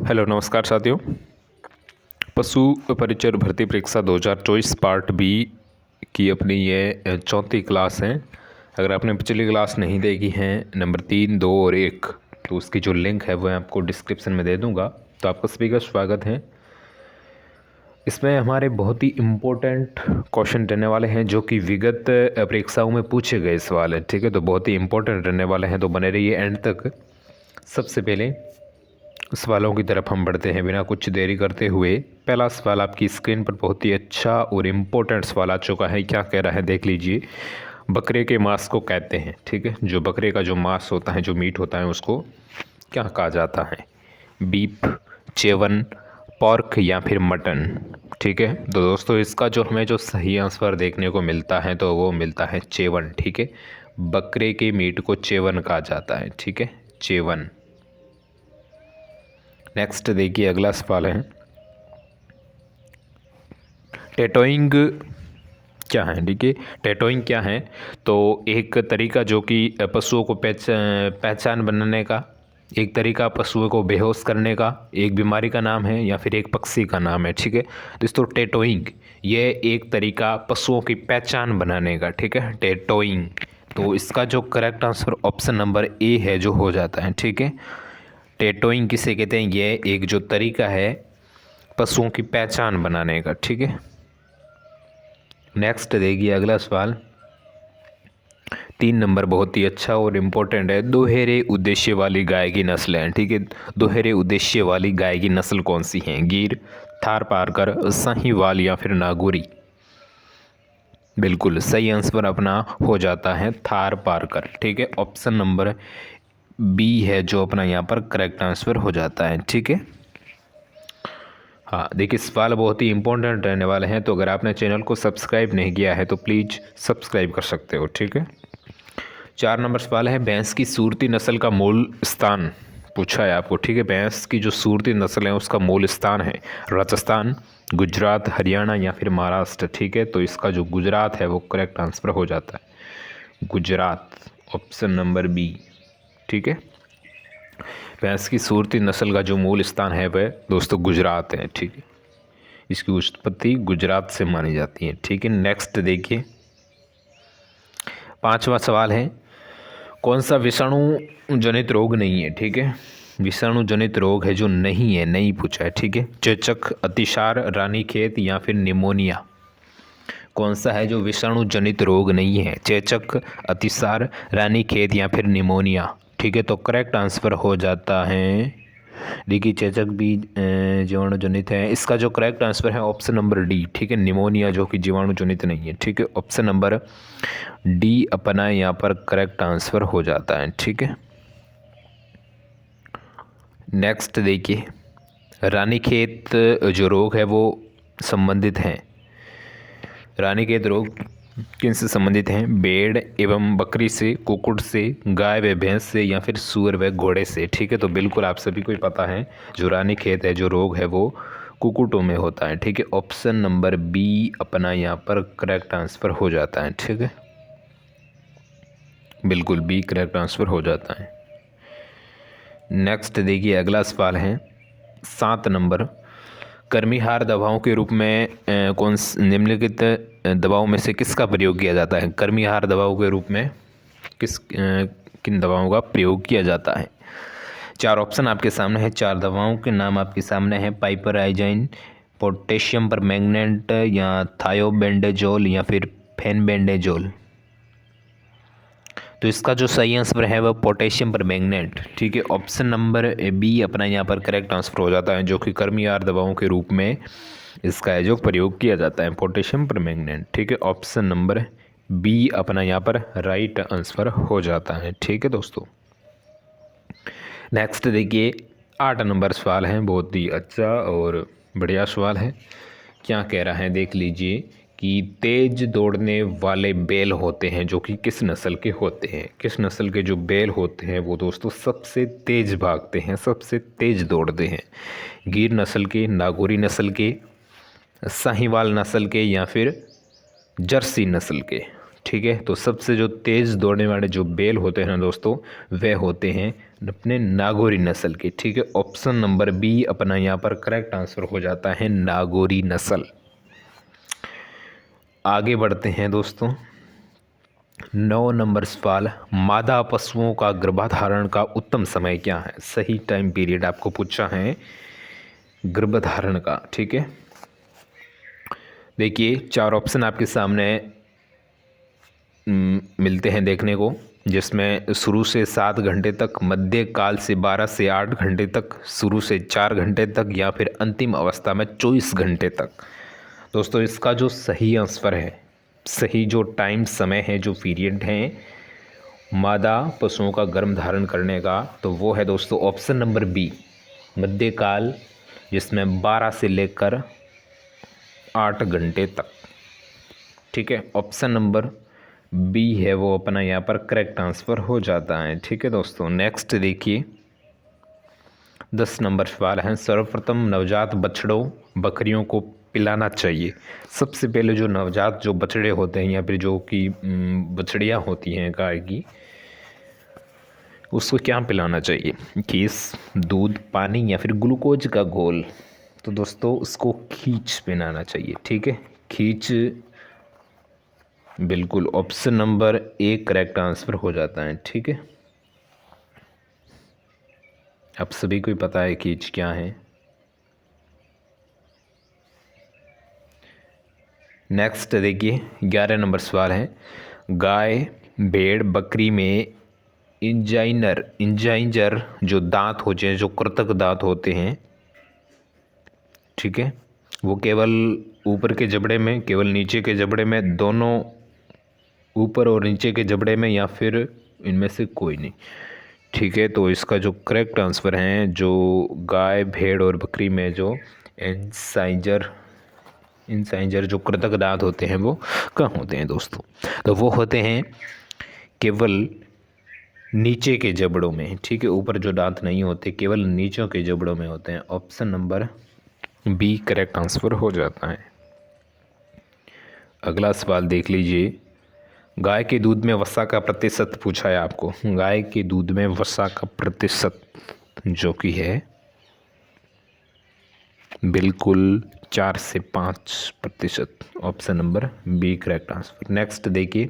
Hello नमस्कार साथियों। पशु परिचर भर्ती परीक्षा 2024 पार्ट बी की अपनी ये चौथी क्लास है। अगर आपने पिछली क्लास नहीं देखी है नंबर 3, 2 और 1, तो उसकी जो लिंक है वो मैं आपको डिस्क्रिप्शन में दे दूंगा। तो आपका सभी का स्वागत है। इसमें हमारे बहुत ही इम्पोर्टेंट क्वेश्चन रहने वाले हैं जो कि विगत परीक्षाओं में पूछे गए सवाल हैं। ठीक है, तो बहुत ही इम्पोर्टेंट रहने वाले हैं, तो बने रहिए एंड तक। सबसे पहले सवालों की तरफ हम बढ़ते हैं बिना कुछ देरी करते हुए। पहला सवाल आपकी स्क्रीन पर बहुत ही अच्छा और इम्पोर्टेंट सवाल आ चुका है। क्या कह रहा है देख लीजिए। बकरे के मांस को कहते हैं, ठीक है, जो बकरे का जो मांस होता है, जो मीट होता है, उसको क्या कहा जाता है? बीफ, चेवन, पॉर्क या फिर मटन। ठीक है, तो दोस्तों इसका जो हमें जो सही आंसर देखने को मिलता है तो वो मिलता है चेवन। ठीक है, बकरे के मीट को चेवन कहा जाता है। ठीक है, चेवन। नेक्स्ट देखिए, अगला सवाल है टैटोइंग क्या है। ठीक है, टैटोइंग क्या है? तो एक तरीका जो कि पशुओं को पहचान बनाने का, एक तरीका पशुओं को बेहोश करने का, एक बीमारी का नाम है या फिर एक पक्षी का नाम है। ठीक है, दोस्तों टैटोइंग ये एक तरीका पशुओं की पहचान बनाने का। ठीक है, टैटोइंग। तो इसका जो correct answer option number A है जो हो जाता है। ठीक है, टैटोइंग किसे कहते हैं? ये एक जो तरीका है पशुओं की पहचान बनाने का। ठीक है, नेक्स्ट देखिए अगला सवाल। 3 नंबर बहुत ही अच्छा और इम्पोर्टेंट है। दोहरे उद्देश्य वाली गाय की नस्ल है। ठीक है, दोहरे उद्देश्य वाली गाय की नस्ल कौन सी है? गिर, थारपारकर, साहीवाल या फिर नागौरी। बिल्कुल सही आंसर अपना हो जाता है थारपारकर। ठीक है, ऑप्शन नंबर बी है जो अपना यहाँ पर करेक्ट आंसर हो जाता है। ठीक है, हाँ देखिए सवाल बहुत ही इंपॉर्टेंट रहने वाले हैं, तो अगर आपने चैनल को सब्सक्राइब नहीं किया है तो प्लीज़ सब्सक्राइब कर सकते हो। ठीक है, 4 नंबर सवाल है भैंस की सूरती नस्ल का मूल स्थान पूछा है आपको। ठीक है, भैंस की जो सूरती नस्ल है उसका मूल स्थान है राजस्थान, गुजरात, हरियाणा या फिर महाराष्ट्र। ठीक है, तो इसका जो गुजरात है वो करेक्ट आंसर हो जाता है, गुजरात, ऑप्शन नंबर बी। ठीक है, भैंस की सूरती नस्ल का जो मूल स्थान है वह दोस्तों गुजरात है। ठीक है, इसकी उत्पत्ति गुजरात से मानी जाती है। ठीक है, नेक्स्ट देखिए 5वां सवाल है कौन सा विषाणु जनित रोग नहीं है? ठीक है, विषाणु जनित रोग है जो नहीं है, नहीं पूछा है। ठीक है, चेचक, अतिसार, रानीखेत या फिर निमोनिया। कौन सा है जो विषाणु जनित रोग नहीं है? चेचक, अतिसार, रानीखेत या फिर निमोनिया। ठीक है, तो करेक्ट आंसर हो जाता है देखिए चेचक भी जीवाणु जनित है। इसका जो करेक्ट आंसर है ऑप्शन नंबर डी। ठीक है, निमोनिया जो कि जीवाणु जनित नहीं है। ठीक है, ऑप्शन नंबर डी अपना यहाँ पर करेक्ट आंसर हो जाता है। ठीक है, नेक्स्ट देखिए रानीखेत जो रोग है वो संबंधित हैं। रानीखेत रोग किनसे संबंधित हैं? भेड़ एवं बकरी से, कुक्कुट से, गाय व भैंस से या फिर सूअर व घोड़े से। ठीक है, तो बिल्कुल आप सभी को ही पता है जो रानीखेत है जो रोग है वो कुक्कुटों में होता है। ठीक है, ऑप्शन नंबर बी अपना यहाँ पर करेक्ट आंसर हो जाता है। ठीक है, बिल्कुल बी करेक्ट आंसर हो जाता है। नेक्स्ट देखिए अगला सवाल है 7 नंबर कर्मीहार दवाओं के रूप में कौन निम्नलिखित दवाओं में से किसका प्रयोग किया जाता है? कर्मीहार दवाओं के रूप में किन दवाओं का प्रयोग किया जाता है? 4 ऑप्शन आपके सामने है, 4 दवाओं के नाम आपके सामने हैं। पाइपराइजाइन, पोटेशियम परमैंगनेट या थायोबेंडाजोल या फिर फेनबेंडाजोल। तो इसका जो सही आंसर है वह पोटेशियम परमैंगनेट। ठीक है, ऑप्शन नंबर बी अपना यहाँ पर करेक्ट आंसर हो जाता है जो कि कर्मीहार दवाओं के रूप में इसका है जो प्रयोग किया जाता है, पोटेशियम परमैंगनेट। ठीक है, ऑप्शन नंबर बी अपना यहाँ पर राइट आंसर हो जाता है। ठीक है दोस्तों, नेक्स्ट देखिए 8 नंबर सवाल है, बहुत ही अच्छा और बढ़िया सवाल है। क्या कह रहा है देख लीजिए कि तेज दौड़ने वाले बैल होते हैं जो कि किस नस्ल के होते हैं? किस नस्ल के जो बैल होते हैं वो दोस्तों सबसे तेज भागते हैं, सबसे तेज दौड़ते हैं? गिर नस्ल के, नागौरी नस्ल के, साहीवाल नस्ल के या फिर जर्सी नस्ल के। ठीक है, तो सबसे जो तेज़ दौड़ने वाले जो बैल होते हैं ना दोस्तों वह होते हैं अपने नागौरी नस्ल के। ठीक है, ऑप्शन नंबर बी अपना यहाँ पर करेक्ट आंसर हो जाता है, नागौरी नस्ल। आगे बढ़ते हैं दोस्तों। 9 नंबर सवाल, मादा पशुओं का गर्भधारण का उत्तम समय क्या है? सही टाइम पीरियड आपको पूछा है गर्भधारण का। ठीक है, देखिए 4 ऑप्शन आपके सामने मिलते हैं देखने को, जिसमें शुरू से 7 घंटे तक, मध्य काल से 12 से 8 घंटे तक, शुरू से 4 घंटे तक, या फिर अंतिम अवस्था में 24 घंटे तक। दोस्तों इसका जो सही आंसर है, सही जो टाइम समय है, जो पीरियड है मादा पशुओं का गर्भ धारण करने का, तो वो है दोस्तों ऑप्शन नंबर बी, मध्यकाल, जिसमें 12 से लेकर 8 घंटे तक। ठीक है, ऑप्शन नंबर बी है वो अपना यहाँ पर करेक्ट आंसर हो जाता है। ठीक है दोस्तों, नेक्स्ट देखिए 10 नंबर सवाल है, सर्वप्रथम नवजात बछड़ों बकरियों को पिलाना चाहिए। सबसे पहले जो नवजात जो बछड़े होते हैं या फिर जो कि बछड़ियाँ होती हैं गाय की, उसको क्या पिलाना चाहिए? खीस, दूध, पानी या फिर ग्लूकोज का घोल? तो दोस्तों उसको खींच पिलाना चाहिए। ठीक है, खींच बिल्कुल option number A correct answer हो जाता है। ठीक है, आप सभी को पता है खींच क्या है। नेक्स्ट देखिए 11 नंबर सवाल है, गाय, भेड़, बकरी में इंजाइजर जो दांत होते हैं, जो कृतक दांत होते हैं, ठीक है, वो केवल ऊपर के जबड़े में, केवल नीचे के जबड़े में, दोनों ऊपर और नीचे के जबड़े में, या फिर इनमें से कोई नहीं? ठीक है, तो इसका जो करेक्ट आंसर है, जो गाय, भेड़ और बकरी में जो इंसाइजर जो कृतक दांत होते हैं वो कहाँ होते हैं दोस्तों? तो वो होते हैं केवल नीचे के जबड़ों में। ठीक है, ऊपर जो दांत नहीं होते, केवल नीचों के जबड़ों में होते हैं। Option number B correct answer हो जाता है। अगला सवाल देख लीजिए, गाय के दूध में वसा का प्रतिशत पूछा है आपको। गाय के दूध में वसा का प्रतिशत जो कि है बिल्कुल 4 से 5%। Option number B correct answer. Next देखिए,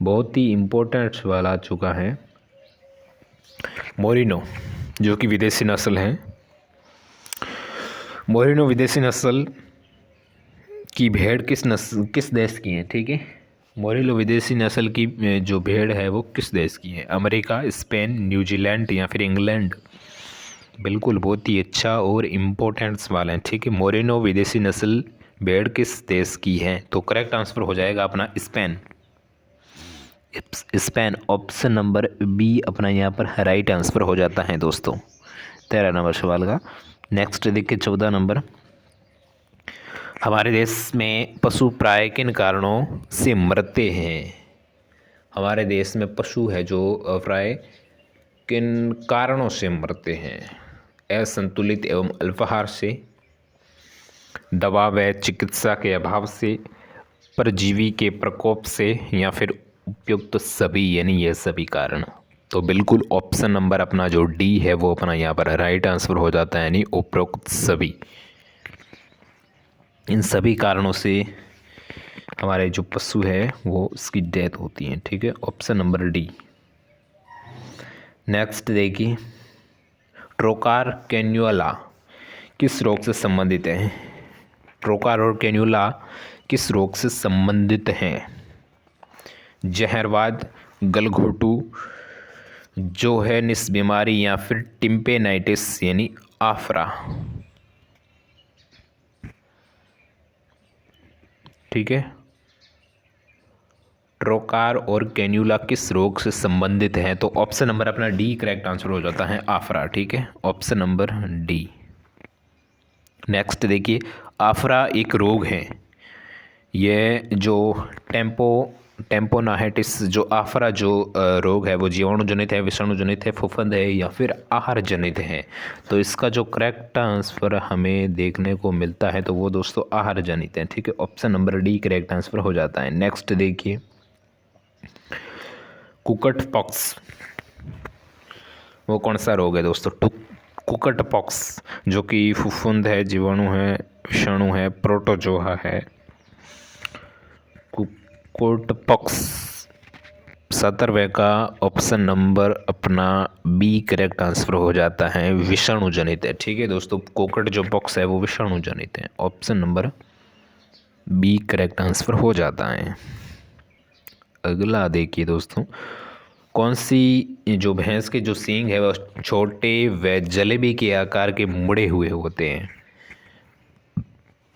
बहुत ही इम्पोर्टेंट सवाल आ चुका है, मोरिनो जो कि विदेशी नस्ल है। मोरिनो विदेशी नस्ल की भेड़ किस देश की है? ठीक है, मोरिनो विदेशी नस्ल की जो भेड़ है वो किस देश की है? अमेरिका, स्पेन, न्यूजीलैंड या फिर इंग्लैंड? बिल्कुल, बहुत ही अच्छा और इम्पोर्टेंट सवाल है। ठीक है, मोरिनो विदेशी नस्ल भेड़ किस देश की है? तो करेक्ट आंसर हो जाएगा अपना Spain. Spain, option number B अपना यहाँ पर राइट आंसर हो जाता है दोस्तों 13 नंबर सवाल का। नेक्स्ट देखिए 14 नंबर, हमारे देश में पशु प्राय किन कारणों से मरते हैं? हमारे देश में पशु है जो प्राय किन कारणों से मरते हैं? असंतुलित एवं अल्पाहार से, दवा व चिकित्सा के अभाव से, परजीवी के प्रकोप से, या फिर उपयुक्त सभी, यानी ये सभी कारण? तो बिल्कुल ऑप्शन नंबर अपना जो डी है वो अपना यहाँ पर राइट आंसर हो जाता है, यानी उपरोक्त सभी। इन सभी कारणों से हमारे जो पशु है वो उसकी डेथ होती है। ठीक है, ऑप्शन नंबर डी। नेक्स्ट देखिए, ट्रोकार कैन्युला किस रोग से संबंधित है? ट्रोकार और कैन्युला किस रोग से संबंधित हैं? जहरवाद, गलघोटू, जोहेनिस बीमारी, या फिर टिम्पेनाइटिस यानी आफरा? ठीक है, ट्रोकार और कैन्युला किस रोग से संबंधित हैं? तो ऑप्शन नंबर अपना डी करेक्ट आंसर हो जाता है, आफरा। ठीक है, ऑप्शन नंबर डी। नेक्स्ट देखिए, आफरा एक रोग है, यह जो टेम्पोनाइटिस जो आफरा जो रोग है वो जीवाणु जनित है, विषाणु जनित है, फफूंद है, या फिर आहार जनित है? तो इसका जो करेक्ट आंसर हमें देखने को मिलता है तो वो दोस्तों आहार जनित है। ठीक है, option number D correct answer हो जाता है। नेक्स्ट देखिए, कुकट पॉक्स वो कौन सा रोग है दोस्तों? कुकट पॉक्स, जो कि फफूंद है, जीवाणु है, विषाणु है, प्रोटोजोआ है। कुकट पॉक्स 17वें का ऑप्शन नंबर अपना बी करेक्ट आंसर हो जाता है, विषाणु जनित है। ठीक है दोस्तों, कोकट जो पॉक्स है वो विषाणु जनित है। Option number B correct answer हो जाता है। अगला देखिए दोस्तों, कौन सी जो भैंस के जो सींग है वह छोटे व जलेबी के आकार के मुड़े हुए होते हैं?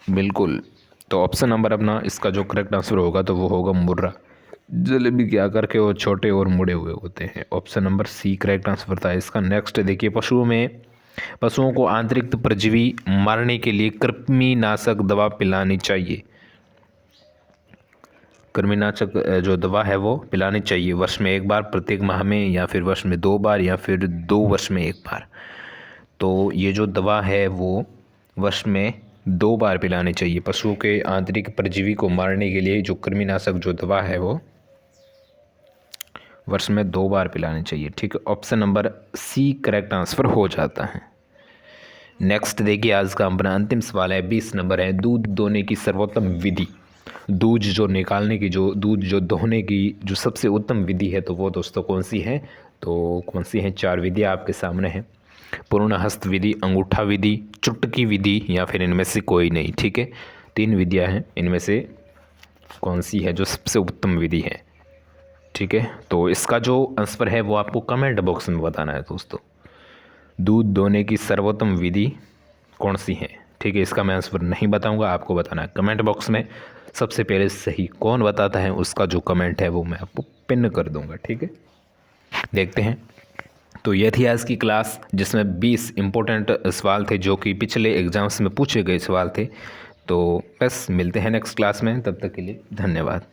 बिल्कुल, तो ऑप्शन नंबर अपना इसका जो करेक्ट आंसर होगा तो वो होगा मुर्रा। जलेबी के आकार के वो छोटे और मुड़े हुए होते हैं। Option number C correct answer था इसका। नेक्स्ट देखिए, पशुओं को आंतरिक परजीवी मारने के लिए कृमिनाशक दवा पिलानी चाहिए। कृमिनाशक जो दवा है वो पिलानी चाहिए वर्ष में 1 बार, प्रत्येक माह में, या फिर वर्ष में 2 बार, या फिर 2 वर्ष में 1 बार। तो ये जो दवा है वो वर्ष में 2 बार पिलानी चाहिए। पशुओं के आंतरिक परजीवी को मारने के लिए जो कृमिनाशक जो दवा है वो वर्ष में 2 बार पिलानी चाहिए। ठीक है, option number C correct answer हो जाता है। नेक्स्ट देखिए, आज का अपना अंतिम सवाल है, 20 नंबर है, दूध दोहने की सर्वोत्तम विधि। दूध जो दोहने की जो सबसे उत्तम विधि है तो वो दोस्तों कौन सी है? तो कौन सी है? 4 विधियाँ आपके सामने हैं। पूर्ण हस्त विधि, अंगूठा विधि, चुटकी विधि, या फिर इनमें से कोई नहीं। ठीक है, 3 विधियाँ हैं, इनमें से कौन सी है जो सबसे उत्तम विधि है? ठीक है, तो इसका जो आंसर है वो आपको कमेंट बॉक्स में बताना है दोस्तों। दूध दोहने की सर्वोत्तम विधि कौन सी है? ठीक है, इसका मैं आंसर नहीं बताऊंगा, आपको बताना है कमेंट बॉक्स में। सबसे पहले सही कौन बताता है उसका जो कमेंट है वो मैं आपको पिन कर दूंगा। ठीक है, देखते हैं। तो ये थी आज की क्लास, जिसमें 20 इम्पोर्टेंट सवाल थे जो कि पिछले एग्जाम्स में पूछे गए सवाल थे। तो बस मिलते हैं नेक्स्ट क्लास में, तब तक के लिए धन्यवाद।